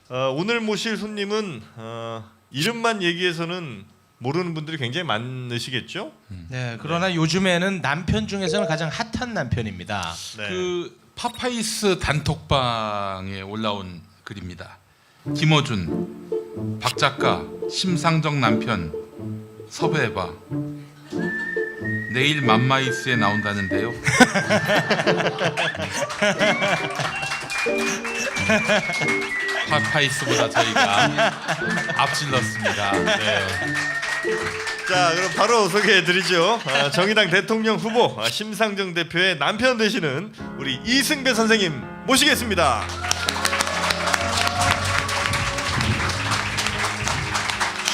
오늘 모실 손님은 이름만 얘기해서는 모르는 분들이 굉장히 많으시겠죠? 네, 그러나 요즘에는 남편 중에서는 가장 핫한 남편입니다. 네. 그 파파이스 단톡방에 올라온 글입니다. 김어준, 박 작가, 심상정 남편 섭외해봐. 내일 맘마이스에 나온다는데요. 파파이스보다 저희가 앞질렀습니다. 네. 자, 그럼 바로 소개해드리죠. 정의당 대통령 후보 심상정 대표의 남편 되시는 우리 이승배 선생님 모시겠습니다.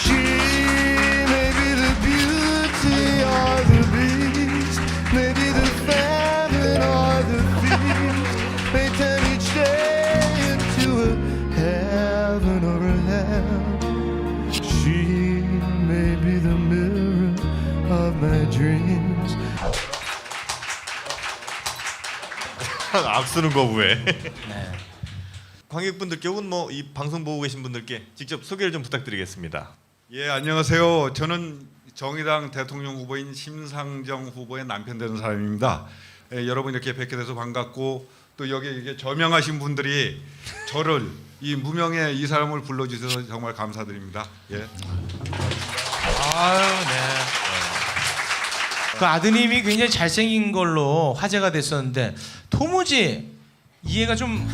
She may be the beauty or the beast, maybe the famine or the feast, may turn each day into a heaven or a hell. She may be the mirror of my dreams. 앞서는 거부에. 관객분들께 혹은 뭐 이 방송 보고 계신 분들께 직접 소개를 좀 부탁드리겠습니다. 예, 안녕하세요. 저는 정의당 대통령 후보인 심상정 후보의 남편 되는 사람입니다. 예, 여러분 이렇게 뵙게 돼서 반갑고 또 여기 이게 저명하신 분들이 저를 이 무명의 이 사람을 불러주셔서 정말 감사드립니다. 예. 아유, 네. 그 아드님이 굉장히 잘생긴 걸로 화제가 됐었는데 도무지 이해가 좀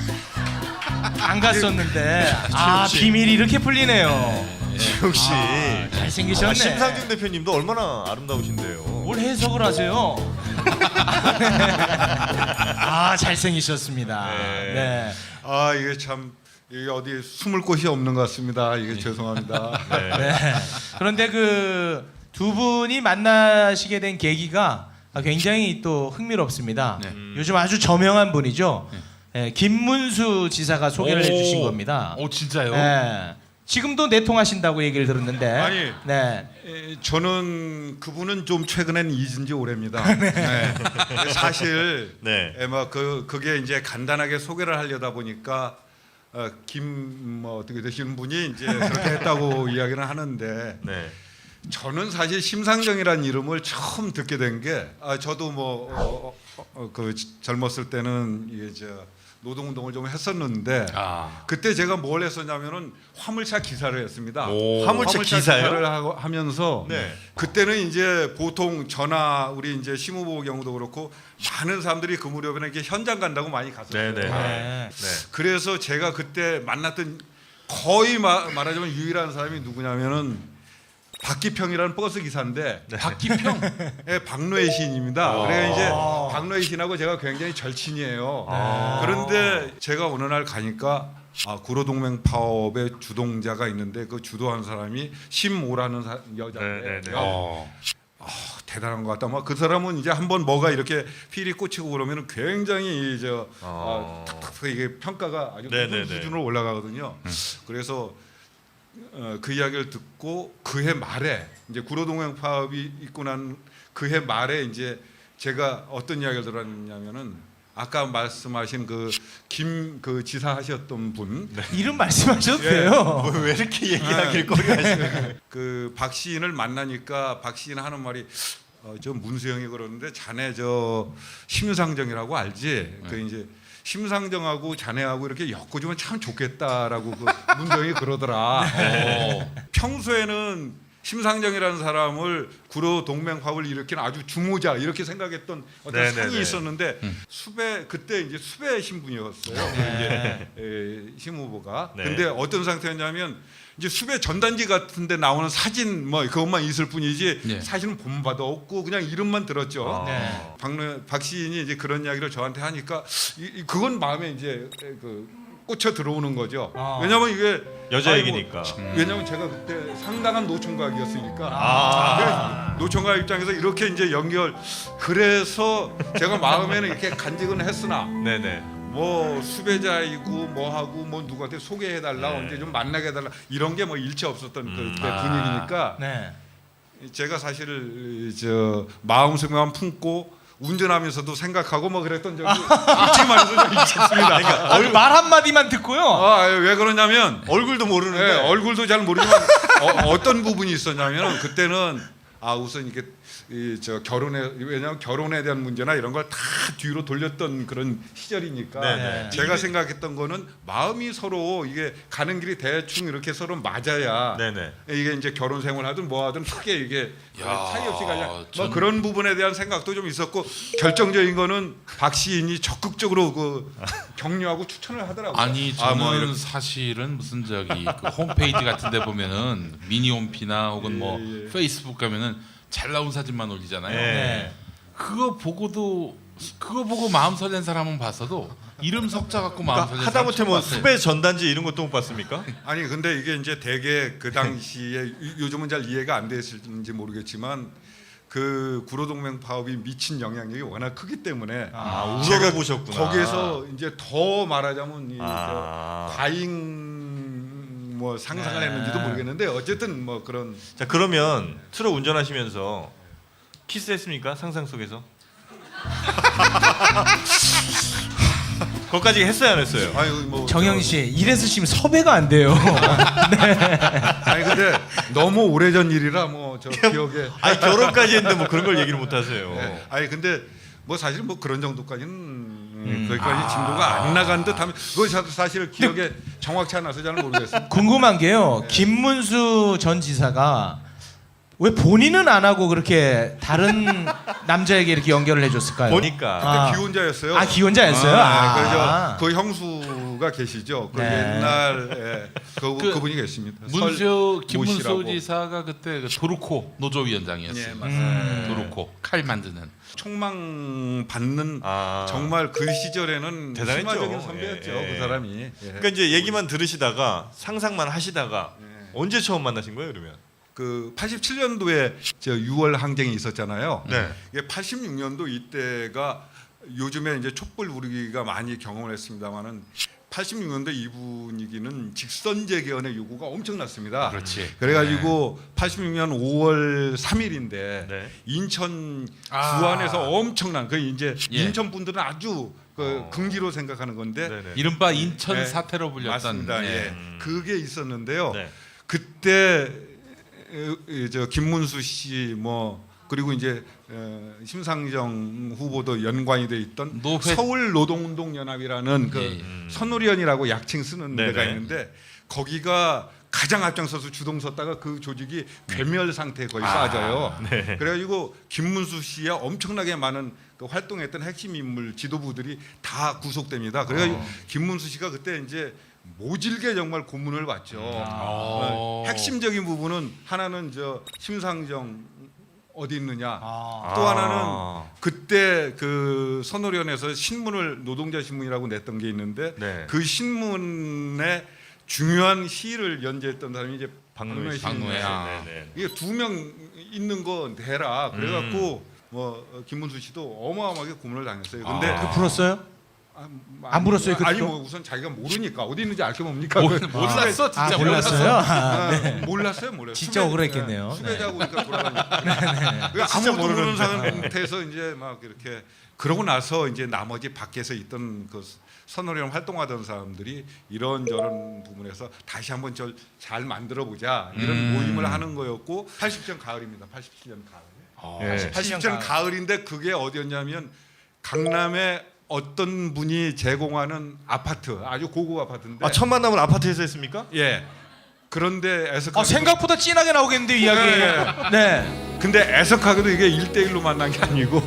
안 갔었는데 비밀이 이렇게 풀리네요. 역시 잘생기셨네. 심상정 대표님도 얼마나 아름다우신데요. 뭘 해석을 하세요? 잘생기셨습니다. 네. 네. 아, 이게 참 이게 어디 숨을 곳이 없는 것 같습니다. 이게 죄송합니다. 네. 그런데 그 두 분이 만나시게 된 계기가 굉장히 또 흥미롭습니다. 요즘 아주 저명한 분이죠. 네, 김문수 지사가 소개를 해주신 겁니다. 오, 진짜요? 네. 지금도 내통하신다고 얘기를 들었는데. 아니, 네. 저는 그분은 좀 최근엔 잊은 지 오래입니다. 네. 사실 네. 그게 이제 간단하게 소개를 하려다 보니까 어떻게 되시는 분이 이제 그렇게 했다고 이야기는 하는데 네. 저는 사실 심상정이라는 이름을 처음 듣게 된 게 저도 그 젊었을 때는 이게 노동운동을 좀 했었는데 그때 제가 뭘 했었냐면은 화물차 기사를 했습니다. 화물차 기사요? 기사를 하면서 네. 그때는 이제 보통 저나 우리 이제 심후보 경우도 그렇고 많은 사람들이 그 무렵에는 이렇게 현장 간다고 많이 갔었어요. 네네. 네. 그래서 제가 그때 만났던 거의 말하자면 유일한 사람이 누구냐면은 박기평이라는 버스 기사인데 박기평? 예, 박노해 시인입니다. 그래 이제 박노해 시인하고 제가 굉장히 절친이에요. 그런데 제가 어느 날 가니까 구로동맹 파업의 주동자가 있는데 그 주도한 사람이 심오라는 여자인데 대단한 것 같다. 그 사람은 이제 한번 뭐가 이렇게 필이 꽂히고 그러면 굉장히 탁탁 이게 평가가 아주 높은 수준으로 올라가거든요. 그래서 그 이야기를 듣고 그해 말에 이제 구로동행 파업이 있고 난 그해 말에 이제 제가 어떤 이야기를 들었냐면은 아까 말씀하신 그 지사 하셨던 분 이름 말씀하셔도 돼요. 왜 이렇게 얘기하길 꺼려하시는? 그 박 시인을 만나니까 박 시인 하는 말이 저 문수영이 그러는데 자네 저 심상정이라고 알지? 그 이제 심상정하고 자네하고 이렇게 엮어주면 참 좋겠다라고 그 문정이 그러더라. 평소에는 심상정이라는 사람을 구로 동맹 파업을 일으킨 아주 주모자 이렇게 생각했던 어떤 상이 있었는데 그때 이제 수배 신분이었어요. 이제 심 후보가. 네. 근데 어떤 상태였냐면 이제 수배 전단지 같은데 나오는 사진 그것만 있을 뿐이지 사실은 본 바도 없고 그냥 이름만 들었죠. 박 시인이 이제 그런 이야기를 저한테 하니까 그건 마음에 이제 꽂혀 들어오는 거죠. 왜냐하면 이게 여자 얘기니까. 왜냐하면 제가 그때 상당한 노총각이었으니까 노총각 입장에서 이렇게 이제 그래서 제가 마음에는 이렇게 간직은 했으나 네네. 뭐 수배자이고 뭐하고 뭐 누구한테 소개해달라 언제 좀 만나게 해달라 이런 게 뭐 일체 없었던 그때 분위기니까 네. 제가 사실 마음속에만 품고 운전하면서도 생각하고 뭐 그랬던 적이 솔직히 좀 있었습니다. 그러니까 말 한마디만 듣고요. 왜 그러냐면 얼굴도 모르는데 네, 얼굴도 잘 모르지만 어떤 부분이 있었냐면 그때는 우선 이게 왜냐하면 결혼에 대한 문제나 이런 걸 다 뒤로 돌렸던 그런 시절이니까 네네. 제가 생각했던 거는 마음이 서로 이게 가는 길이 대충 이렇게 서로 맞아야 네네. 이게 이제 결혼 생활하든 뭐 하든 크게 이게 야, 차이 없이 가냐 뭐 전- 그런 부분에 대한 생각도 좀 있었고 결정적인 거는 박 시인이 적극적으로 그 격려하고 추천을 하더라고요. 아니 저는 뭐 이렇게 사실은 무슨 저기 그 홈페이지 같은데 보면은 미니홈피나 혹은 뭐 예. 페이스북 가면은 잘 나온 사진만 올리잖아요. 네. 그거 보고 마음 설렌 사람은 봤어도 이름 석자 갖고 마음 설렌 사람 하다못해 뭐 처음 봤어요. 수배 전단지 이런 것도 못 봤습니까? 아니 근데 이게 이제 대개 그 당시에 요즘은 잘 이해가 안 됐을지 모르겠지만 그 구로동맹 파업이 미친 영향력이 워낙 크기 때문에 우러러 보셨구나. 거기에서 이제 더 말하자면 이 아. 과잉 뭐 상상을 했는지도 모르겠는데 어쨌든 뭐 그런 자 그러면 트럭 운전하시면서 키스했습니까? 상상 속에서? 그거까지 했어요 안 했어요? 아니 뭐 정영 씨 이래서 지금 섭외가 안 돼요. 아니 근데 너무 오래전 일이라 뭐 저 기억에 아니 결혼까지 했는데 뭐 그런 걸 얘기를 못 하세요. 네. 아니 근데 뭐 사실 뭐 그런 정도까지는 거기까지 진도가 안 나간 듯하면 그거 사실 기억에 정확치 않아서 잘 모르겠어요. 궁금한 게요. 김문수 전 지사가 왜 본인은 안 하고 그렇게 다른 남자에게 이렇게 연결을 해줬을까요? 보니까 그때 기혼자였어요. 기혼자였어요. 그래서 그 형수가 계시죠. 그 네. 옛날 그분이 계십니다. 문수 모 김문수 씨라고. 지사가 그때 그 도르코 노조위원장이었어요. 예, 맞습니다. 도르코 칼 만드는. 총망 받는 아. 정말 그 시절에는 대단했죠. 심화적인 선배였죠. 예, 예. 그 사람이. 예. 그러니까 이제 얘기만 들으시다가 상상만 하시다가 언제 처음 만나신 거예요 그러면? 그 87년도에 저 6월 항쟁이 있었잖아요. 네. 이게 86년도 이때가 요즘에 이제 촛불 우리가 많이 경험을 했습니다만은 86년도 이 분위기는 직선 재개헌의 요구가 엄청났습니다. 그렇지. 그래가지고 86년 5월 3일인데 네. 인천 아. 구안에서 엄청난 그 이제 예. 인천 분들은 아주 그 긍지로 생각하는 건데 네네. 이른바 인천 네. 사태로 불렸던. 맞습니다. 예. 예. 그게 있었는데요. 네. 그때 저 김문수 씨 뭐 그리고 이제 심상정 후보도 연관이 돼 있던 노회- 서울 노동운동 연합이라는 그 예. 선우리언이라고 약칭 쓰는 네네. 데가 있는데 거기가 가장 앞장서서 주동 섰다가 그 조직이 괴멸 상태에 거의 빠져요. 네. 그래가지고 김문수 씨와 엄청나게 많은 그 활동했던 핵심 인물 지도부들이 다 구속됩니다. 그래가지고 김문수 씨가 그때 이제 모질게 정말 고문을 받죠. 핵심적인 부분은 하나는 저 심상정 어디 있느냐. 또 하나는 그때 그 선호련에서 신문을 노동자 신문이라고 냈던 게 있는데 네. 그 신문에 중요한 시를 연재했던 사람이 이제 박노해 박노해. 씨인데 네네. 이게 2명 있는 거 대라 그래갖고 뭐 김문수 씨도 어마어마하게 고문을 당했어요. 근데 그 불었어요? 안 불었어요, 아니 그때도? 뭐 우선 자기가 모르니까 어디 있는지 알 게 뭡니까? 몰랐어 진짜 몰랐어요? 몰랐어요. 진짜 억울했겠네요. 수배자고 그러니까 돌아가니까 아무도 모르는 상태에서 이제 막 이렇게 그러고 나서 이제 나머지 밖에서 있던 그 선호령 활동하던 사람들이 이런저런 부분에서 다시 한번 잘 만들어 보자 이런 모임을 하는 거였고 80년 가을입니다. 87년 가을. 예. 80년 가을인데 그게 어디였냐면 강남에 어떤 분이 제공하는 아파트 아주 고급 아파트인데 첫 만남은 아파트에서 했습니까? 예. 그런데 생각보다 진하게 나오겠는데 이야기. 네. 근데 애석하게도 이게 1대1로 만난 게 아니고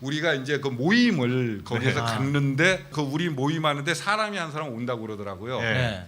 우리가 이제 그 모임을 거기서 갔는데 그 우리 모임하는데 사람이 한 사람 온다고 그러더라고요. 네. 네.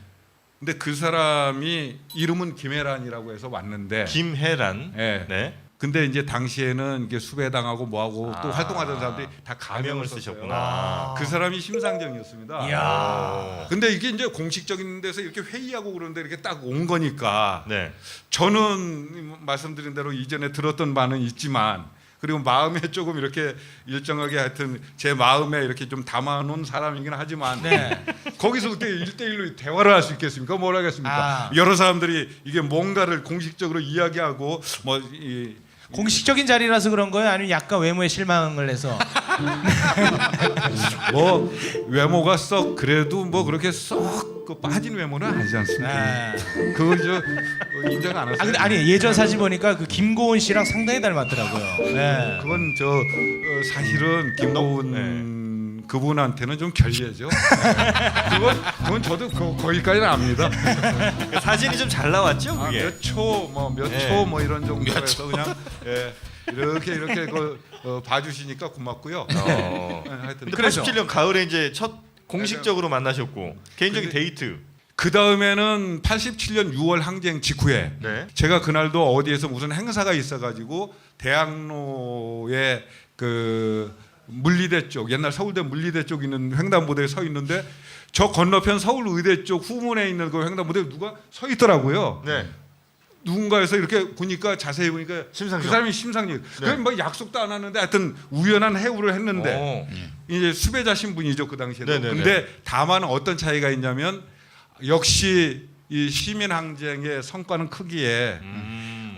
근데 그 사람이 이름은 김혜란이라고 해서 왔는데 김혜란. 예. 네. 근데 이제 당시에는 이게 수배당하고 뭐하고 또 활동하던 사람들이 다 가명을 가명을 썼어요. 쓰셨구나. 그 사람이 심상정이었습니다. 이야. 근데 이게 이제 공식적인 데서 이렇게 회의하고 그러는데 이렇게 딱 온 거니까 네. 저는 말씀드린 대로 이전에 들었던 바는 있지만 그리고 마음에 조금 이렇게 일정하게 하여튼 제 마음에 이렇게 좀 담아놓은 사람이긴 하지만 네. 거기서 그때 1대1로 대화를 할 수 있겠습니까? 뭘 하겠습니까? 아. 여러 사람들이 이게 뭔가를 공식적으로 이야기하고 뭐 공식적인 자리라서 그런 거예요? 아니면 약간 외모에 실망을 해서? 뭐 외모가 썩 그래도 뭐 그렇게 썩그 빠진 외모는 아니지 않습니까? 아, 그건 저 인정 안 하세요? 근데 아니 예전 사진 보니까 그 김고은 씨랑 상당히 닮았더라고요. 네. 그건 저 사실은 김고은 그분한테는 좀 결례죠. 그건 저도 거기까지는 압니다. 그 사진이 좀 잘 나왔죠, 그게. 몇 초 뭐 이런 정도에서 그냥 이렇게 봐주시니까 고맙고요. 하여튼 근데 그래서. 87년 가을에 이제 첫 공식적으로 만나셨고 개인적인 데이트. 그 다음에는 87년 6월 항쟁 직후에 네. 제가 그날도 어디에서 무슨 행사가 있어가지고 대학로에 그 물리대 쪽 옛날 서울대 물리대 쪽 있는 횡단보도에 서 있는데 저 건너편 서울의대 쪽 후문에 있는 그 횡단보도에 누가 서 있더라고요. 네. 누군가에서 이렇게 보니까 자세히 보니까 심상정. 그 사람이 심상정. 그럼 뭐 약속도 안 하는데 하여튼 우연한 해우를 했는데 이제 수배자 신분이죠 그 당시에는. 네네네. 근데 다만 어떤 차이가 있냐면 역시 이 시민 항쟁의 성과는 크기에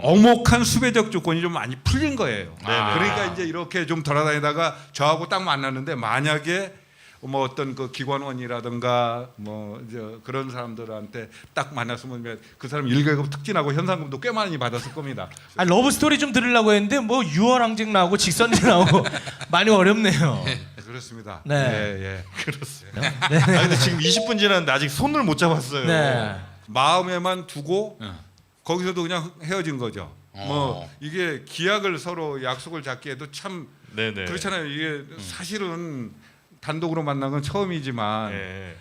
엄혹한 수배적 조건이 좀 많이 풀린 거예요. 그러니까 이제 이렇게 좀 돌아다니다가 저하고 딱 만났는데 만약에 뭐 어떤 그 기관원이라든가 뭐 이제 그런 사람들한테 딱 만났으면 그 사람 1계급 특진하고 현상금도 꽤 많이 받았을 겁니다. 아, 러브 스토리 좀 들으려고 했는데 뭐 6월 항쟁 나오고 직선제 나오고 많이 어렵네요. 그렇습니다. 네. 예. 그렇습니다. 아 근데 지금 20분 지났는데 아직 손을 못 잡았어요. 네. 마음에만 두고 거기서도 그냥 헤어진 거죠. 뭐 이게 기약을 서로 약속을 잡기에도 참 네네. 그렇잖아요. 이게 사실은 단독으로 만난 건 처음이지만 네.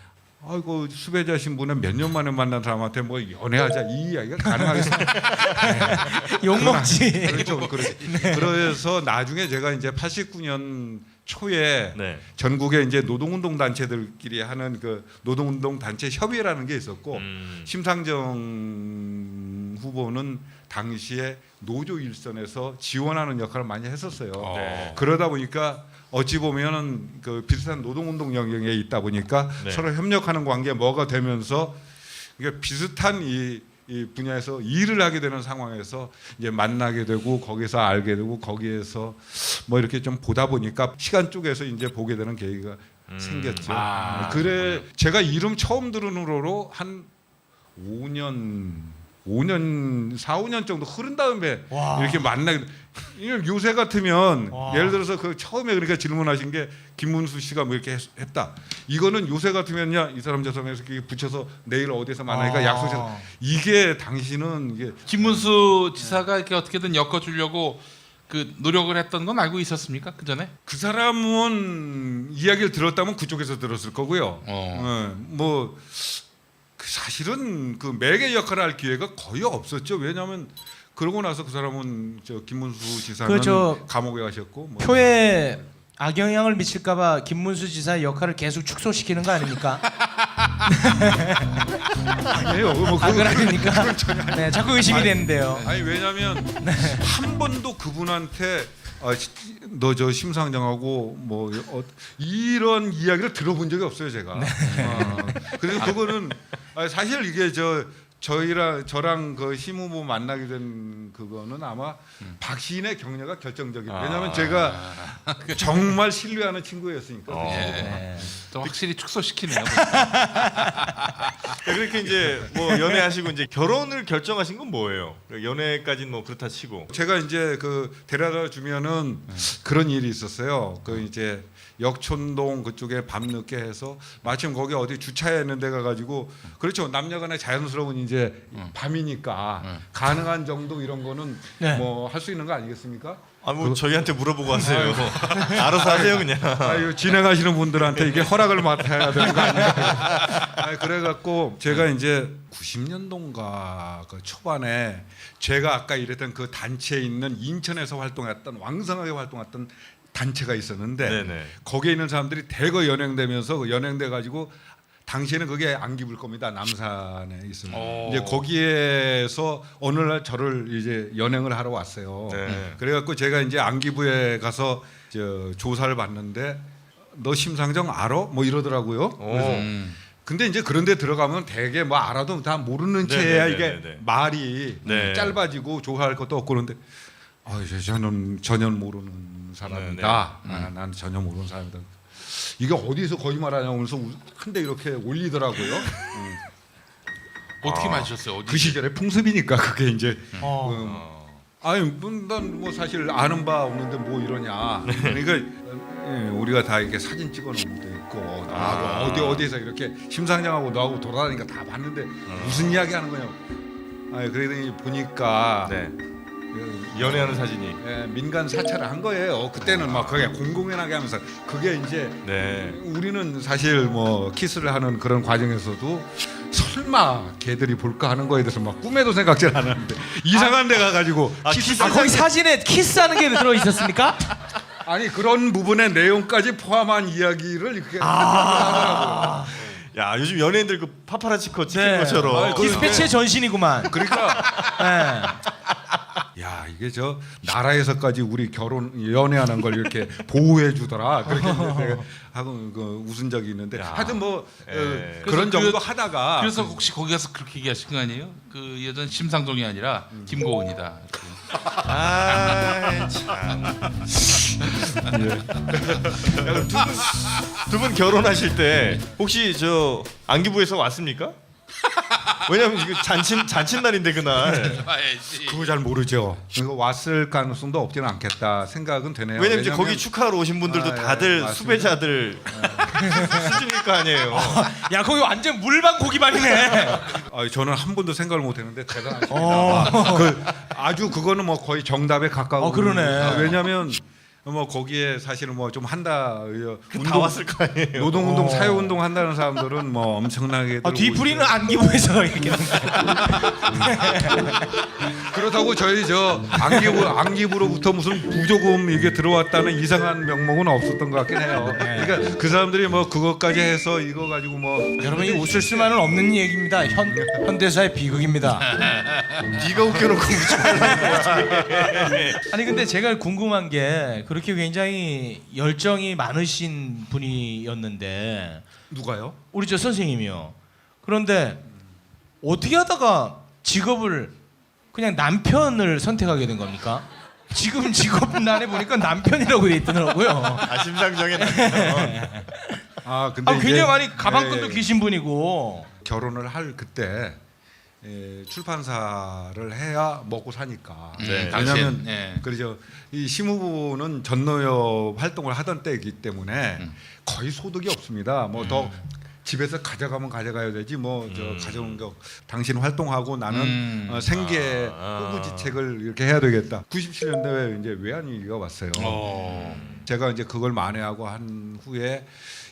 아이고 수배자 신분은 몇 년 만에 만난 사람한테 뭐 연애하자 이 이야기가 가능하겠습니까? 욕먹지. 그렇죠. 그래서 나중에 제가 이제 89년 초에 네. 전국에 이제 노동운동 단체들끼리 하는 그 노동운동 단체 협의회라는 게 있었고 심상정 후보는 당시에 노조 일선에서 지원하는 역할을 많이 했었어요. 네. 그러다 보니까 어찌 보면은 그 비슷한 노동운동 영역에 있다 보니까 네. 서로 협력하는 관계 뭐가 되면서 이게 비슷한 이 분야에서 일을 하게 되는 상황에서 이제 만나게 되고 거기서 알게 되고 거기에서 뭐 이렇게 좀 보다 보니까 시간 쪽에서 이제 보게 되는 계기가 생겼죠. 그래 제가 이름 처음 들은 후로로 한 4, 5년 정도 흐른 다음에 와. 이렇게 만나게. 요새 같으면 와. 예를 들어서 그 처음에 그러니까 질문하신 게 김문수 씨가 뭐 이렇게 했다. 이거는 요새 같으면야 이 사람 저 사람에서 이렇게 붙여서 내일 어디서 만나니까 약속해서 이게 당신은 이게 김문수 지사가 이렇게 어떻게든 엮어주려고 그 노력을 했던 건 알고 있었습니까? 그 전에? 그 사람은 이야기를 들었다면 그쪽에서 들었을 거고요. 뭐 사실은 그 매개 역할을 할 기회가 거의 없었죠. 왜냐하면 그러고 나서 그 사람은 저 김문수 지사는 감옥에 가셨고 뭐. 표에 악영향을 미칠까봐 김문수 지사의 역할을 계속 축소시키는 거 아닙니까? 아니에요. 뭐 그건 아닙니까? 네, 자꾸 의심이 되는데요. 아니 왜냐하면 한 번도 그분한테 너 저 심상정하고 뭐 이런 이야기를 들어본 적이 없어요 제가. 그래서 그거는 사실 이게 저랑 그 심 후보 만나게 된 그거는 아마 박시인의 격려가 결정적이에요. 왜냐하면 제가 정말 신뢰하는 친구였으니까. 네. 또 확실히 축소시키네요. 그렇게 이제 뭐 연애하시고 이제 결혼을 결정하신 건 뭐예요? 연애까지는 뭐 그렇다 치고. 제가 이제 그 데려다 주면은 그런 일이 있었어요. 그 이제 역촌동 그쪽에 밤늦게 해서 마침 거기 어디 주차했는 데 가가지고 그렇죠 남녀간의 자연스러운 이제 밤이니까 가능한 정도 이런 거는 네. 뭐 할 수 있는 거 아니겠습니까? 뭐 저희한테 물어보고 하세요. 알아서 하세요 그냥. 이거 진행하시는 분들한테 이게 허락을 맡아야 되는 거 아닌가? 그래갖고 제가 이제 90년도인가 그 초반에 제가 아까 이랬던 그 단체에 있는 인천에서 활동했던 왕성하게 활동했던 단체가 있었는데 네네. 거기에 있는 사람들이 대거 연행되면서 그 연행돼 가지고 당시에는 그게 안기부일 겁니다. 남산에 있으면 이제 거기에서 어느 날 저를 이제 연행을 하러 왔어요. 네. 그래갖고 제가 이제 안기부에 가서 조사를 받는데 너 심상정 알아? 뭐 이러더라고요. 그래서 근데 이제 그런데 들어가면 되게 뭐 알아도 다 모르는 채야 이게 네네네네. 말이 네. 짧아지고 조사할 것도 없고 그런데 저는 전혀 모르는 사람이다. 난 전혀 모르는 사람이다. 이게 어디서 거짓말하냐고 하면서 큰데 이렇게 올리더라고요. 어떻게 마셨어요? 어디? 그 시절의 풍습이니까 그게 이제 어. 아니 난 뭐 사실 아는 바 없는데 뭐 이러냐. 그러니까 우리가 다 이렇게 사진 찍어놓은 것도 있고 나하고 어디에서 이렇게 심상정하고 너하고 돌아다니까 다 봤는데 무슨 이야기 하는 거냐고. 그러더니 보니까 네. 연애하는 사진이. 민간 사찰을 한 거예요. 그때는 막 그게 공공연하게 하면서 그게 이제 네. 우리는 사실 뭐 키스를 하는 그런 과정에서도 설마 걔들이 볼까 하는 거에 대해서 막 꿈에도 생각질 안 하는데 이상한 데 가가지고 거기 사진에 키스하는 게 들어 있었습니까? 아니 그런 부분의 내용까지 포함한 이야기를 이렇게 하더라고요. 야 요즘 연예인들 그 파파라치 컷 찍는 네. 것처럼. 디스패치의 전신이구만. 그러니까 네. 야 이게 저 나라에서까지 우리 결혼 연애하는 걸 이렇게 보호해 주더라. 그렇게 내가 하고 웃은 적이 있는데 하여튼 뭐 그런 정도 하다가 그래서 혹시 거기 가서 그렇게 얘기하신 거 아니에요? 그 여전 심상정이 아니라 김고은이다. 아 참. 두 분 결혼하실 때 혹시 저 안기부에서 왔습니까? 왜냐면 이거 잔칫날인데 그날. 봐야지. 그거 잘 모르죠. 이거 왔을 가능성도 없지는 않겠다 생각은 되네요. 왜냐면 이제 거기 축하하러 오신 분들도 다들 맞습니다. 수배자들 수준일 거 아니에요. 야 거기 완전 물방 고기반이네. 저는 한 번도 생각을 못했는데 대단하십니다. 아주 그거는 뭐 거의 정답에 가까운. 그러네. 왜냐하면 뭐 거기에 사실은 뭐 좀 한다. 다 왔을 거 아니에요. 노동운동, 사회운동 한다는 사람들은 뭐 엄청나게. 뒤풀이는 안기부에서 이렇게. 그렇다고 저희 저 안기부로부터 무슨 부조금 이게 들어왔다는 이상한 명목은 없었던 것 같긴 해요. 그러니까 그 사람들이 뭐 그것까지 해서 이거 가지고 뭐 여러분이 웃을 수만은 없는 얘기입니다. 현대사의 비극입니다. 네가 웃겨놓고 웃지 말라고. 아니 근데 제가 궁금한 게 그렇게 굉장히 열정이 많으신 분이었는데 누가요? 우리 저 선생님이요. 그런데 어떻게 하다가 직업을 그냥 남편을 선택하게 된 겁니까? 지금 직업란에 보니까 남편이라고 돼 있더라고요. 심상정의 남편. 근데 이제 굉장히 많이 가방끈도 기신 분이고. 결혼을 할 그때 출판사를 해야 먹고 사니까. 네. 왜냐하면 예. 그렇죠. 이 심우부는 전노협 활동을 하던 때이기 때문에 거의 소득이 없습니다. 뭐 더 집에서 가져가면 가져가야 되지 뭐 저 가져온 거 당신 활동하고 나는 생계 후부지책을 이렇게 해야 되겠다. 97년도에 이제 외환위기가 왔어요. 제가 이제 그걸 만회하고 한 후에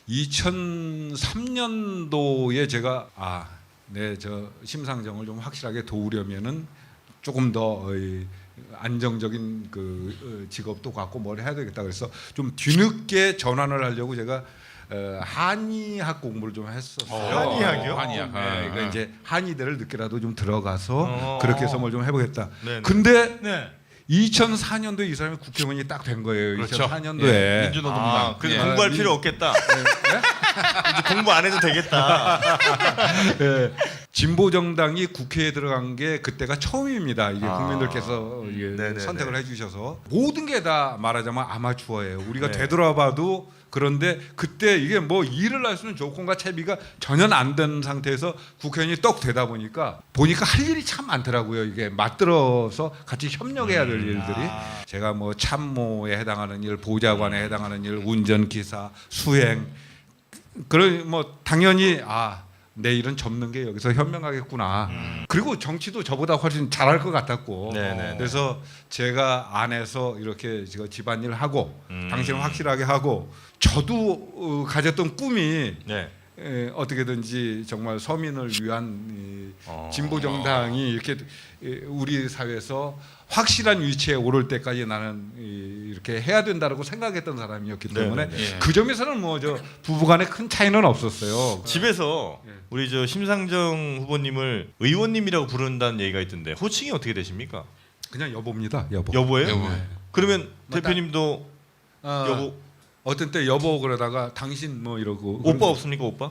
2003년도에 제가 저 심상정을 좀 확실하게 도우려면은 조금 더 안정적인 그 직업도 갖고 뭘 해야 되겠다. 그래서 좀 뒤늦게 전환을 하려고 제가 한의학 공부를 좀 했었어요. 한의학이요? 한의학. 그러니까 이제 한의대를 늦게라도 좀 들어가서 그렇게 해서 뭘 좀 해보겠다. 네네. 근데 네. 2004년도에 이 사람이 국회의원이 딱 된 거예요. 그렇죠. 2004년도에. 예. 민주노동당. 그래서 예. 공부할 필요 없겠다. 이제 공부 안 해도 되겠다. 예. 진보 정당이 국회에 들어간 게 그때가 처음입니다. 이게 국민들께서 이게 네네네. 선택을 해주셔서 모든 게 다 말하자면 아마추어예요. 우리가 네. 되돌아봐도 그런데 그때 이게 뭐 일을 할 수 있는 조건과 채비가 전혀 안 된 상태에서 국회의원이 떡 되다 보니까 할 일이 참 많더라고요. 이게 맞들어서 같이 협력해야 될 일들이 제가 뭐 참모에 해당하는 일, 보좌관에 해당하는 일, 운전기사, 수행 그런 뭐 당연히 내 일은 접는 게 여기서 현명하겠구나. 그리고 정치도 저보다 훨씬 잘할 것 같았고. 네네네. 그래서 제가 안에서 이렇게 제가 집안일 하고 당신은 확실하게 하고 저도 가졌던 꿈이 네. 어떻게든지 정말 서민을 위한 이 진보 정당이 이렇게 우리 사회에서 확실한 위치에 오를 때까지 나는 이렇게 해야 된다라고 생각했던 사람이었기 때문에 네네네. 그 점에서는 뭐 저 부부간에 큰 차이는 없었어요. 집에서 우리 저 심상정 후보님을 의원님이라고 부른다는 얘기가 있던데 호칭이 어떻게 되십니까? 그냥 여보입니다. 여보. 여보예요? 여보. 그러면 맞다. 대표님도 여보. 어떤 때 여보 그러다가 당신 뭐 이러고 오빠 없습니까 오빠?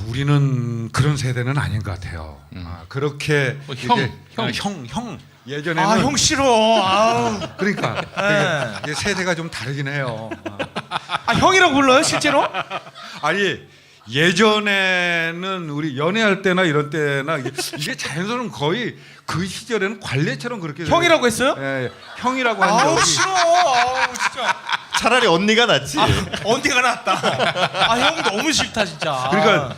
우리는 그런 세대는 아닌 것 같아요. 그렇게 형 예전에는 형 싫어. 아우. 그러니까 이게 세대가 좀 다르긴 해요. 형이라고 불러요 실제로? 아니 예전에는 우리 연애할 때나 이런 때나 이게 자연스러운 거의 그 시절에는 관례처럼 그렇게 형이라고 했어요? 예, 형이라고 한 아우 적이 싫어. 아우 진짜. 차라리 언니가 낫지. 언니가 낫다. 형 너무 싫다 진짜. 그러니까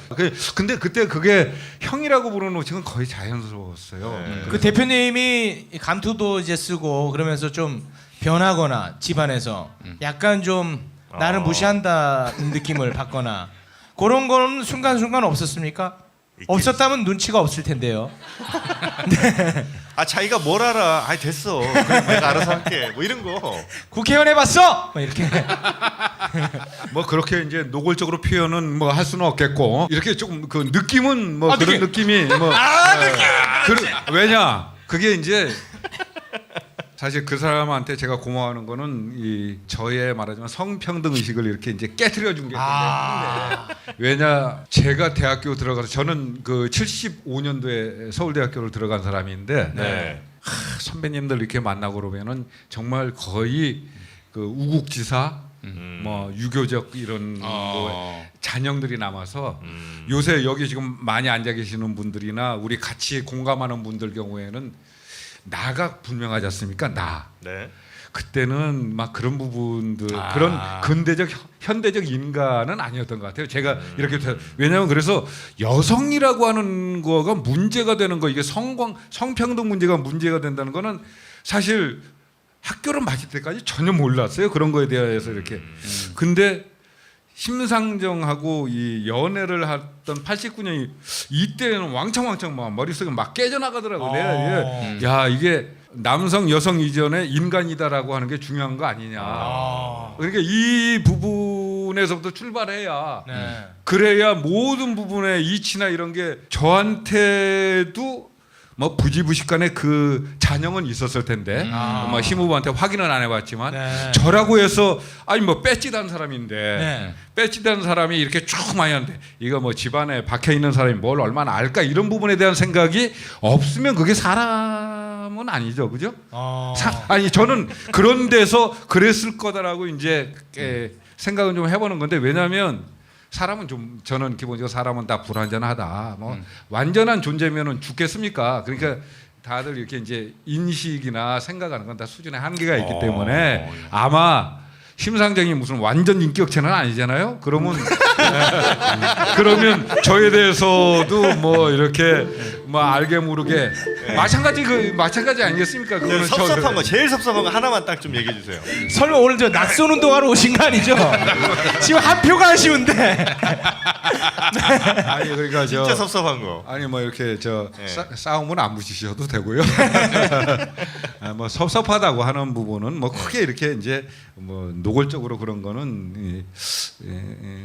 근데 그때 그게 형이라고 부르는 지금 거의 자연스러웠어요. 그 대표님이 감투도 이제 쓰고 그러면서 좀 변하거나 집안에서 약간 좀 나를 무시한다는 느낌을 받거나 그런 거는 순간순간 없었습니까? 없었다면 눈치가 없을 텐데요. 자기가 뭘 알아. 됐어. 그래, 내가 알아서 할게. 뭐 이런 거. 국회의원 해봤어? 뭐 이렇게. 뭐 그렇게 이제 노골적으로 표현은 뭐 할 수는 없겠고 이렇게 조금 그 느낌은 뭐 그런 느낌이 뭐 왜냐 그게 이제 사실 그 사람한테 제가 고마워하는 거는 이 저의 말하자면 성평등 의식을 이렇게 이제 깨트려 준 게 있는데 왜냐 제가 대학교 들어가서 저는 그 75년도에 서울대학교를 들어간 사람인데 네. 선배님들 이렇게 만나고 그러면은 정말 거의 그 우국지사 뭐 유교적 이런 뭐 잔영들이 남아서 요새 여기 지금 많이 앉아 계시는 분들이나 우리 같이 공감하는 분들 경우에는 나가 분명하지 않습니까? 나. 네. 그때는 막 그런 부분들 그런 근대적 현대적 인간은 아니었던 것 같아요. 제가 이렇게 왜냐하면 그래서 여성이라고 하는 거가 문제가 되는 거 이게 성평등 문제가 문제가 된다는 거는 사실 학교를 마칠 때까지 전혀 몰랐어요. 그런 거에 대해서 이렇게. 근데 심상정하고 이 연애를 했던 89년이 이때는 왕창 막 머릿속에 막 깨져나가더라고요. 야 이게 남성 여성 이전에 인간이다라고 하는 게 중요한 거 아니냐. 그러니까 이 부분에서부터 출발해야 그래야 모든 부분의 이치나 이런 게 저한테도 뭐 부지부식간에 그 잔영은 있었을 텐데 뭐 시무부한테 확인은 안 해봤지만 저라고 해서 아니 뭐 빼찌단 사람인데 빼찌단 사람이 이렇게 쭉 많이 하는데 이거 뭐 집안에 박혀 있는 사람이 뭘 얼마나 알까 이런 부분에 대한 생각이 없으면 그게 사람은 아니죠, 그죠? 아니 저는 그런 데서 그랬을 거다라고 이제 생각은 좀 해보는 건데 왜냐하면. 사람은 좀 저는 기본적으로 사람은 다 불완전하다. 뭐 완전한 존재면은 죽겠습니까? 그러니까 다들 이렇게 이제 인식이나 생각하는 건 다 수준의 한계가 있기 때문에 아마 심상정이 무슨 완전 인격체는 아니잖아요. 그러면 그러면 저에 대해서도 뭐 이렇게 뭐 알게 모르게 마찬가지 아니겠습니까? 그거는 섭섭한 거 제일 섭섭한 거 하나만 딱 좀 얘기해 주세요. 설마 오늘 저 낙선 운동하러 오신 거 아니죠? 지금 한 표가 아쉬운데. 아니 그러니까 진짜 섭섭한 거. 아니 뭐 이렇게 싸움은 안 붙이셔도 되고요. 뭐 섭섭하다고 하는 부분은 뭐 크게 이렇게 이제 뭐 노골적으로 그런 거는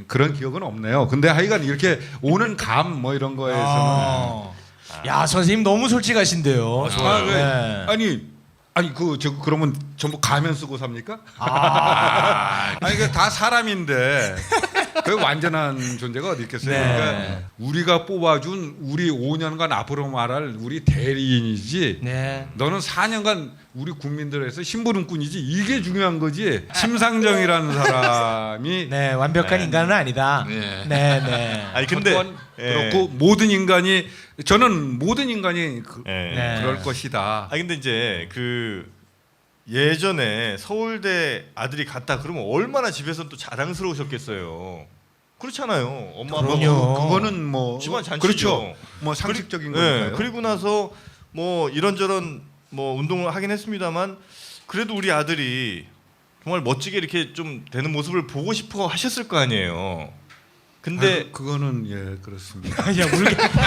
그런 기억은 없네요. 근데 하여간 이렇게 오는 감 뭐 이런 거에서는 야 선생님 너무 솔직하신데요. 아니 그러면 전부 가면 쓰고 삽니까? 아니 그 다 사람인데 그 완전한 존재가 어디 있겠어요? 그러니까 우리가 뽑아준 우리 5년간 앞으로 말할 우리 대리인이지. 너는 4년간 우리 국민들에서 심부름꾼이지. 이게 중요한 거지. 심상정이라는 사람이 완벽한 인간은 아니다. 아니 근데 그렇고 모든 인간이 저는 모든 인간이 그럴 것이다. 근데 이제 그 예전에 서울대 아들이 갔다 그러면 얼마나 집에서 또 자랑스러우셨겠어요. 그렇잖아요. 엄마 아빠가 그거는 뭐 집안 잔치죠. 그렇죠. 뭐 상식적인 거니까요. 그리고 나서 뭐 이런저런 뭐 운동을 하긴 했습니다만 그래도 우리 아들이 정말 멋지게 이렇게 좀 되는 모습을 보고 싶어 하셨을 거 아니에요. 근데 그거는 그렇습니다.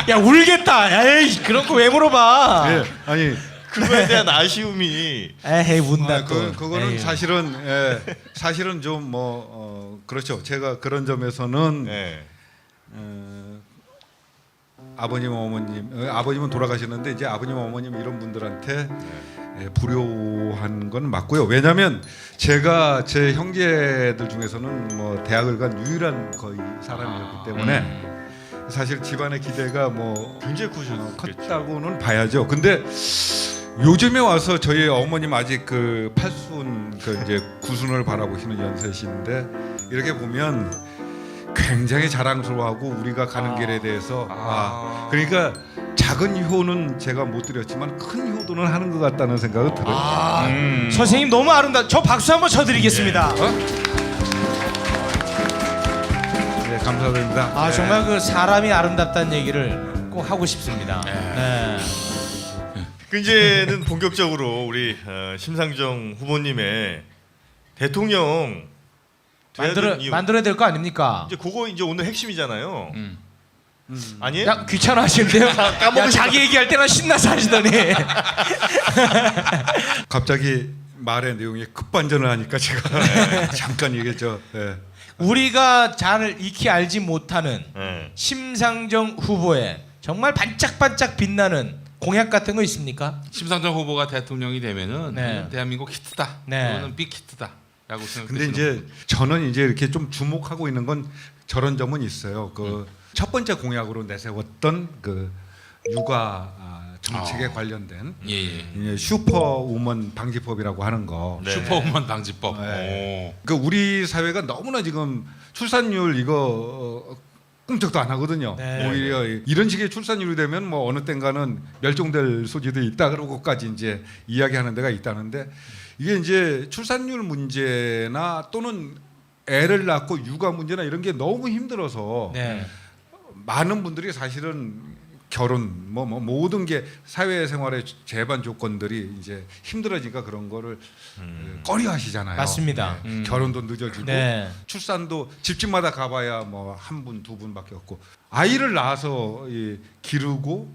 야 울겠다. 에이 그런 거 왜 물어봐? 아니 그거에 대한 아쉬움이 에이 운다 또. 그거는 사실은 좀 그렇죠. 제가 그런 점에서는 아버님은 돌아가셨는데 이제 아버님 어머님 이런 분들한테 불효한 건 맞고요. 왜냐하면 제가 제 형제들 중에서는 뭐 대학을 간 유일한 거의 사람이었기 때문에 사실 집안의 기대가 뭐 굉장히 크셨겠죠. 컸다고는 봐야죠. 근데 요즘에 와서 저희 어머님 아직 그 팔순 그 이제 구순을 바라보시는 연세신데 이렇게 보면 굉장히 자랑스러워하고 우리가 가는 길에 대해서 그러니까 작은 효는 제가 못 드렸지만 큰 효도는 하는 것 같다는 생각이 들어요. 선생님 너무 아름다. 저 박수 한번 쳐드리겠습니다. 네, 감사드립니다. 아 네. 정말 그 사람이 아름답다는 얘기를 꼭 하고 싶습니다. 네. 그 이제는 본격적으로 우리 심상정 후보님의 대통령 돼야 되는 이유. 만들어야 될 거 아닙니까? 이제 그거 이제 오늘 핵심이잖아요. 아니에요? 야 귀찮아하시는데요? 야, 자기 얘기할 때는 신나서 하시더니. 갑자기 말의 내용이 급반전을 하니까 제가 잠깐 얘기했죠. 네. 우리가 잘 익히 알지 못하는 네. 심상정 후보의 정말 반짝반짝 빛나는 공약 같은 거 있습니까? 심상정 후보가 대통령이 되면은 네. 대한민국 히트다. 네. 이거는 빅 히트다라고 생각해요. 근데 이제 저는 이제 이렇게 좀 주목하고 있는 건 저런 점은 있어요. 그 첫 번째 공약으로 내세웠던 그 육아 정책에 관련된 예. 이제 슈퍼우먼 방지법이라고 하는 거. 네. 슈퍼우먼 방지법. 네. 그 우리 사회가 너무나 지금 출산율 이거 꿈쩍도 안 하거든요. 네. 오히려 이런 식의 출산율이 되면 뭐 어느 땐가는 멸종될 소지도 있다 그러고까지 이제 이야기하는 데가 있다는데 이게 이제 출산율 문제나 또는 애를 낳고 육아 문제나 이런 게 너무 힘들어서 네. 많은 분들이 사실은 결혼 뭐 모든 게 사회생활의 제반 조건들이 이제 힘들어지니까 그런 거를 꺼려하시잖아요. 맞습니다. 네. 결혼도 늦어지고 네. 출산도 집집마다 가봐야 뭐 한 분, 두 분밖에 없고 아이를 낳아서 기르고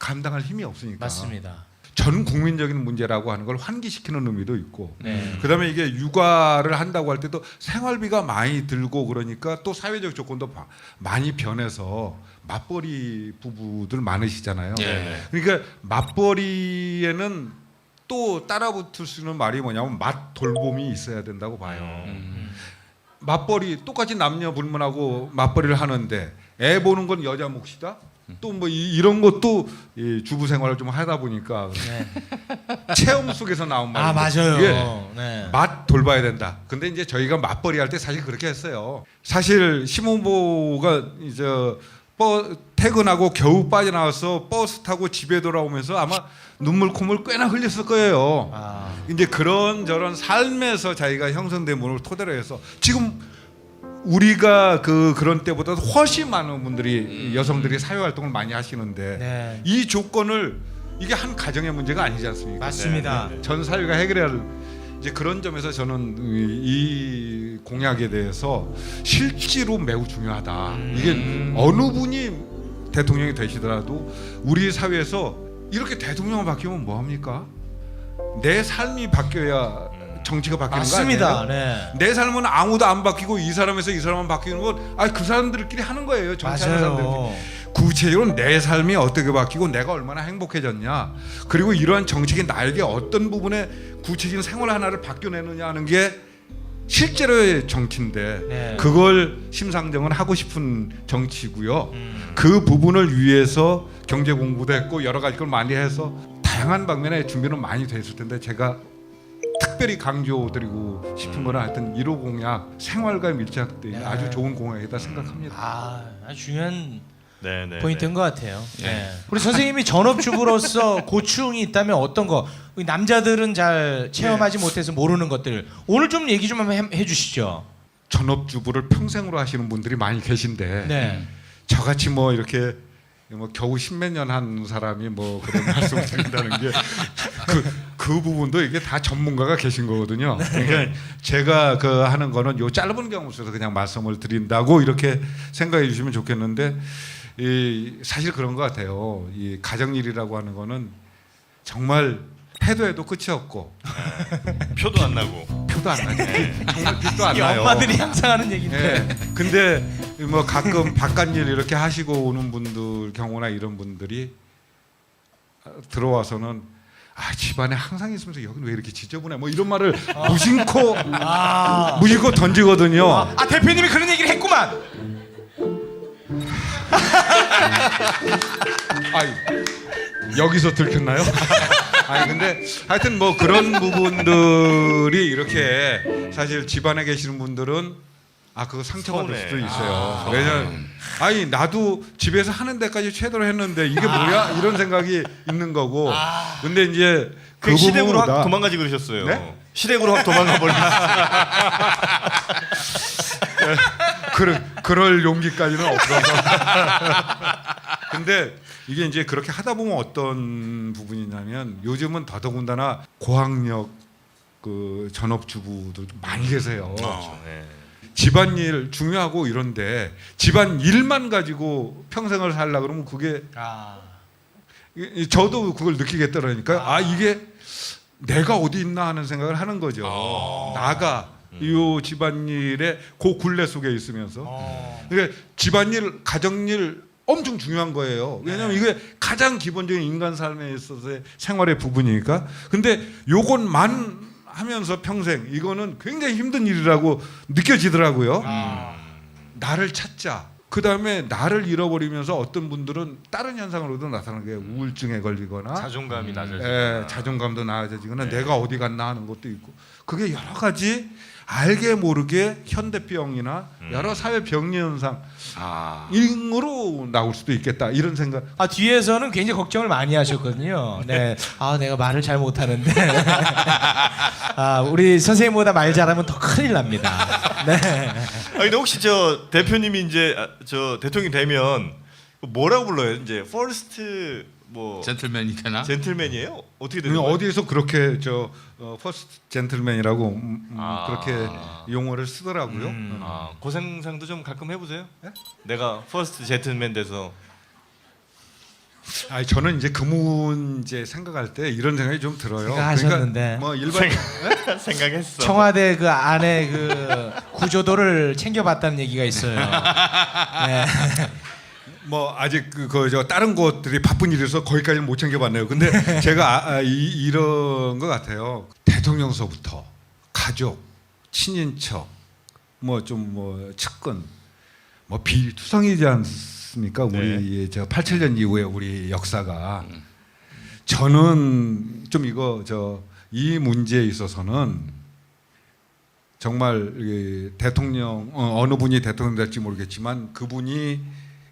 감당할 힘이 없으니까 맞습니다. 전 국민적인 문제라고 하는 걸 환기시키는 의미도 있고 네. 그다음에 이게 육아를 한다고 할 때도 생활비가 많이 들고 그러니까 또 사회적 조건도 많이 변해서 맞벌이 부부들 많으시잖아요. 예. 그러니까 맞벌이에는 또 따라붙을 수 있는 말이 뭐냐면 맞 돌봄이 있어야 된다고 봐요. 맞벌이 똑같이 남녀 불문하고 맞벌이를 하는데 애 보는 건 여자 몫이다. 또 뭐 이런 것도 이 주부 생활을 좀 하다 보니까 체험 속에서 나온 말이에요. 아 맞아요. 이게 네. 맛 돌봐야 된다. 근데 이제 저희가 맞벌이 할 때 사실 그렇게 했어요. 사실 심 후보가 이제 퇴근하고 겨우 빠져나와서 버스 타고 집에 돌아오면서 아마 눈물 콧물 꽤나 흘렸을 거예요. 이제 그런 저런 삶에서 자기가 형성된 분을 토대로 해서 지금 우리가 그런 때보다 훨씬 많은 분들이 여성들이 사회 활동을 많이 하시는데 네. 이 조건을 이게 한 가정의 문제가 아니지 않습니까? 맞습니다. 전 사회가 해결해야 할 이제 그런 점에서 저는 이 공약에 대해서 실제로 매우 중요하다. 이게 어느 분이 대통령이 되시더라도 우리 사회에서 이렇게 대통령만 바뀌면 뭐 합니까? 내 삶이 바뀌어야 정치가 바뀌는 맞습니다. 거 아니에요? 네. 내 삶은 아무도 안 바뀌고 이 사람에서 이 사람만 바뀌는 건 그 사람들끼리 하는 거예요. 정치하는 사람들. 맞아요. 구체적으로 내 삶이 어떻게 바뀌고 내가 얼마나 행복해졌냐. 그리고 이러한 정책이 나에게 어떤 부분에 구체적인 생활 하나를 바뀌어내느냐 하는 게 실제로의 정치인데 네. 그걸 심상정은 하고 싶은 정치고요. 그 부분을 위해서 경제 공부도 했고 여러 가지 걸 많이 해서 다양한 방면의 준비는 많이 됐을 텐데 제가 특별히 강조드리고 싶은 거는 하여튼 1호 공약 생활과 밀착된 네. 아주 좋은 공약이다 생각합니다. 아주 중요한 네. 포인트인 것 같아요. 네. 우리 선생님이 전업주부로서 고충이 있다면 어떤 거? 우리 남자들은 잘 체험하지 못해서 모르는 것들 오늘 좀 얘기 좀 한번 해주시죠. 전업주부를 평생으로 하시는 분들이 많이 계신데 네. 저같이 뭐 이렇게 뭐 겨우 십몇 년 한 사람이 뭐 그런 말씀을 드린다는 게 그 부분도 이게 다 전문가가 계신 거거든요. 그러니까 제가 하는 거는 요 짧은 경우 있어서 그냥 말씀을 드린다고 이렇게 생각해 주시면 좋겠는데 사실 그런 것 같아요. 이 가정일이라고 하는 거는 정말 해도 끝이 없고 표도 안 나고. 표도 안 나죠. 정말 빚도 안 이 나요. 엄마들이 항상 하는 얘기인데. 예. 근데 뭐 가끔 바깥일 이렇게 하시고 오는 분들 경우나 이런 분들이 들어와서는 집안에 항상 있으면서 여기는 왜 이렇게 지저분해 뭐 이런 말을 무심코 던지거든요. 대표님이 그런 얘기를 했구만. 아이, 여기서 들켰나요? 아니 근데 하여튼 뭐 그런 부분들이 이렇게 사실 집안에 계시는 분들은 그거 상처가 될 수도 있어요. 왜냐면 아니 나도 집에서 하는 데까지 최대로 했는데 이게 뭐야 이런 생각이 있는 거고. 근데 이제 그 시댁으로 확 부분보다 도망가지 그러셨어요. 네? 시댁으로 확 도망가 버리셨어요. 그럴 용기까지는 없어서. 근데 이게 이제 그렇게 하다 보면 어떤 부분이냐면 요즘은 더더군다나 고학력 그 전업주부들도 많이 계세요. 네. 집안일 중요하고 이런데 집안 일만 가지고 평생을 살라 그러면 그게 저도 그걸 느끼겠더라니까요. 이게 내가 어디 있나 하는 생각을 하는 거죠. 나가 이 집안일에 그 굴레 속에 있으면서 그러니까 집안일, 가정일 엄청 중요한 거예요. 왜냐하면 이게 가장 기본적인 인간 삶에 있어서의 생활의 부분이니까. 근데 요것만 하면서 평생 이거는 굉장히 힘든 일이라고 느껴지더라고요. 나를 찾자. 그 다음에 나를 잃어버리면서 어떤 분들은 다른 현상으로도 나타나는 게 우울증에 걸리거나 자존감이 낮아지거나 자존감도 낮아지거나 내가 어디 갔나 하는 것도 있고 그게 여러 가지 알게 모르게 현대병이나 여러 사회 병리 현상 으로 나올 수도 있겠다 이런 생각. 뒤에서는 굉장히 걱정을 많이 하셨거든요. 네. 내가 말을 잘 못하는데. 우리 선생님보다 말 잘하면 더 큰일 납니다. 네. 근데 혹시 저 대표님이 이제 저 대통령이 되면 뭐라고 불러요? 이제 퍼스트 뭐 젠틀맨이 되나? 젠틀맨이에요? 어떻게 되는 거예요? 어디에서 그렇게 퍼스트 젠틀맨이라고 그렇게 용어를 쓰더라고요. 고생상도 좀 가끔 해보세요. 네? 내가 퍼스트 젠틀맨 돼서. 저는 이제 그 문제 생각할 때 이런 생각이 좀 들어요. 생각하셨는데. 그러니까 뭐 일반 생각했어. 청와대 그 안에 그 구조도를 챙겨봤다는 얘기가 있어요. 네. 뭐 아직 저 다른 곳들이 바쁜 일이라서 거기까지는 못 챙겨봤네요. 근데 제가 이런 것 같아요. 대통령서부터 가족, 친인척, 뭐 측근, 뭐 비투성이지 않습니까? 우리 저 87년 이후에 우리 역사가 저는 좀 이 문제에 있어서는 정말 대통령 어느 분이 대통령 될지 모르겠지만 그분이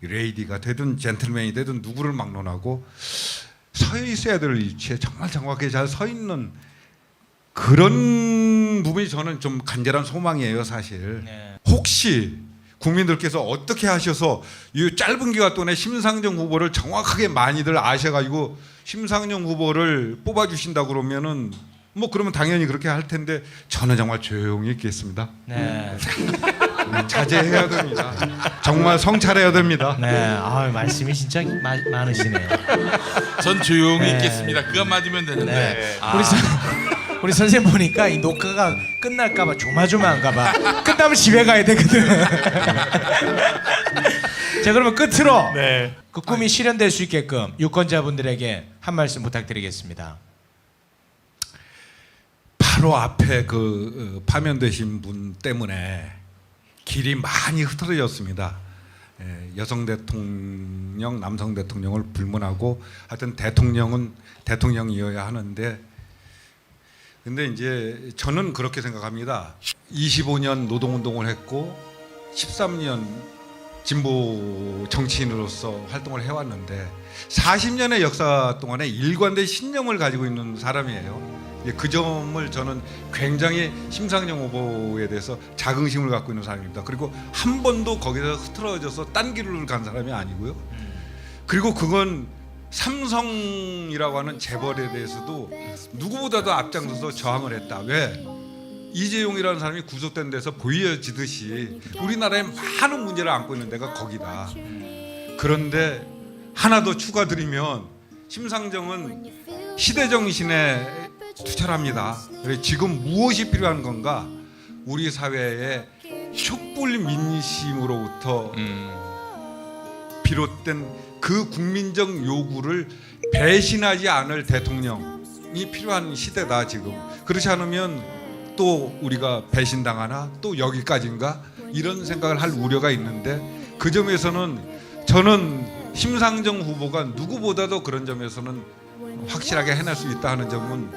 레이디가 되든 젠틀맨이 되든 누구를 막론하고 서 있어야 될 위치에 정말 정확하게 잘 서 있는 그런 부분이 저는 좀 간절한 소망이에요, 사실. 네. 혹시 국민들께서 어떻게 하셔서 이 짧은 기간 동안에 심상정 후보를 정확하게 많이들 아셔가지고 심상정 후보를 뽑아주신다 그러면은 뭐 그러면 당연히 그렇게 할 텐데 저는 정말 조용히 있겠습니다. 네. 자제해야 됩니다. 정말 성찰해야 됩니다. 네. 말씀이 진짜 많으시네요. 전 조용히 네. 있겠습니다. 그거 맞으면 되는데. 네. 우리 선생님 보니까 이 녹화가 끝날까봐 조마조마한가봐. 끝나면 집에 가야 되거든. 자, 그러면 끝으로 그 꿈이 실현될 수 있게끔 유권자분들에게 한 말씀 부탁드리겠습니다. 바로 앞에 파면되신 분 때문에 길이 많이 흐트러졌습니다. 여성 대통령, 남성 대통령을 불문하고 하여튼 대통령은 대통령이어야 하는데 근데 이제 저는 그렇게 생각합니다. 25년 노동운동을 했고 13년 진보 정치인으로서 활동을 해왔는데 40년의 역사 동안에 일관된 신념을 가지고 있는 사람이에요. 그 점을 저는 굉장히 심상정 후보에 대해서 자긍심을 갖고 있는 사람입니다. 그리고 한 번도 거기서 흐트러져서 딴 길을 간 사람이 아니고요. 그리고 그건 삼성이라고 하는 재벌에 대해서도 누구보다도 앞장서서 저항을 했다. 왜? 이재용이라는 사람이 구속된 데서 보여지듯이 우리나라에 많은 문제를 안고 있는 데가 거기다. 그런데 하나 더 추가드리면 심상정은 시대정신에 투철합니다. 지금 무엇이 필요한 건가? 우리 사회의 촛불 민심으로부터 비롯된 그 국민적 요구를 배신하지 않을 대통령이 필요한 시대다 지금. 그렇지 않으면 또 우리가 배신당하나 또 여기까지인가 이런 생각을 할 우려가 있는데 그 점에서는 저는 심상정 후보가 누구보다도 그런 점에서는 확실하게 해낼 수 있다 하는 점은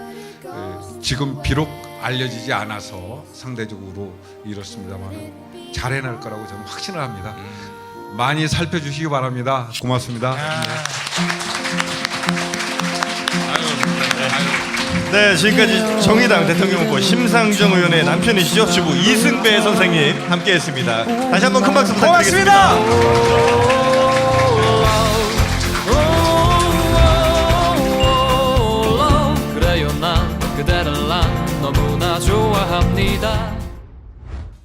지금 비록 알려지지 않아서 상대적으로 이렇습니다만 잘 해낼 거라고 저는 확신을 합니다. 많이 살펴주시기 바랍니다. 고맙습니다. 네, 지금까지 정의당 대통령 후보 심상정 의원의 남편이시죠, 주부 이승배 선생님 함께했습니다. 다시 한번 큰 박수 부탁드리겠습니다. 그래요 난 그대를 난 너무나 좋아합니다.